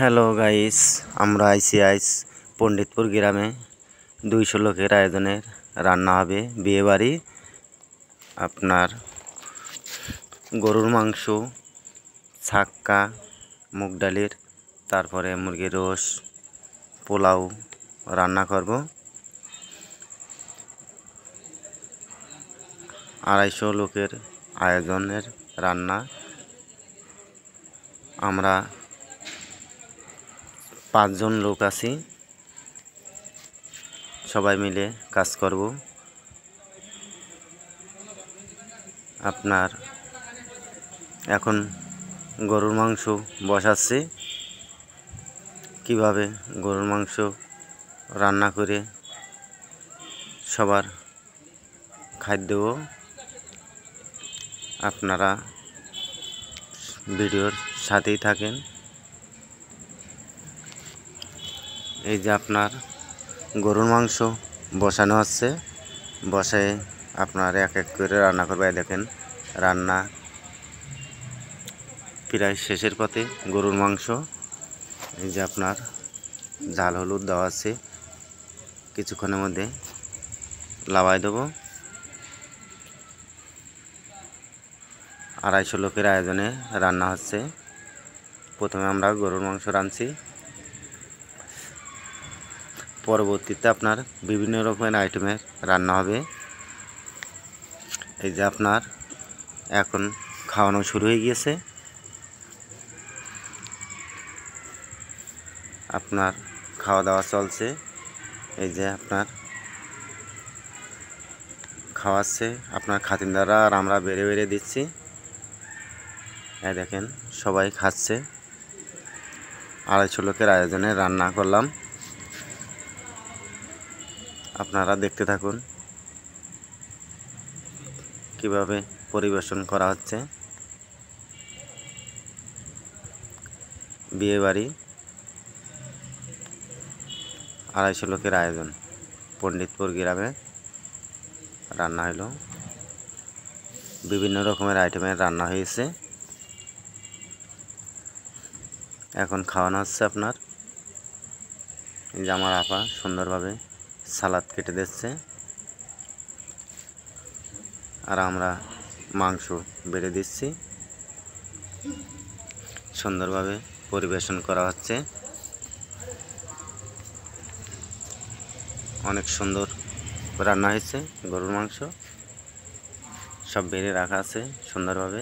Hello guys, আমরা আইসি পণ্ডিতপুর গ্রামে 200 লোকের আয়োজনের রান্না হবে বিয়েবাড়ি। আপনার গরুর মাংস, ছাক্কা, মুগ ডালের, তারপরে মুরগির রোস, পোলাও রান্না করব। 250 লোকের আয়োজনের রান্না। আমরা 5 জন লোক আছি, সবাই মিলে কাজ করব। আপনার এখন গরুর মাংস বসাচ্ছি। কিভাবে গরুর মাংস রান্না করে সবার খাদ্য আপনারা ভিডিওর সাথেই থাকেন। এই যে আপনার গরুর মাংস বসানো হচ্ছে, বসায় আপনার এক এক করে রান্না করবে। দেখেন রান্না প্রায় শেষের পথে। গরুর মাংস এই যে আপনার ঝাল হলুদ দেওয়া আছে, কিছুক্ষণের মধ্যে লাবাই দেবো। 250 লোকের আয়োজনে রান্না হচ্ছে। প্রথমে আমরা গরুর মাংস রাঁধছি, পরবর্তীতে আপনার বিভিন্ন রকমের আইটেমের রান্না হবে। এই যে আপনার এখন খাওয়ানো শুরু হয়ে গিয়েছে। আপনার খাওয়া দাওয়া চলছে। এই যে আপনার খাওয়াচ্ছে আপনার খাতিরদাররা, আর আমরা বেড়ে বেড়ে দিচ্ছি। এই দেখেন সবাই খাচ্ছে। 250 লোকের আয়োজনে রান্না করলাম, আপনারা দেখতে থাকুন কিভাবে পরিবেশন করা হচ্ছে। বিয়েবাড়ি 250 লোকের আয়োজন পণ্ডিতপুর গ্রামে রান্না হলো। বিভিন্ন রকমের আইটেমের রান্না হয়েছে। এখন খাওয়ানো হচ্ছে আপনার। এই যে আমার আপা সুন্দরভাবে সালাদ কেটে দিচ্ছে, আর আমরা মাংস বেড়ে দিচ্ছি। সুন্দরভাবে পরিবেশন করা হচ্ছে। অনেক সুন্দর রান্না হয়েছে। গরুর মাংস সব বেড়ে রাখা আছে সুন্দরভাবে।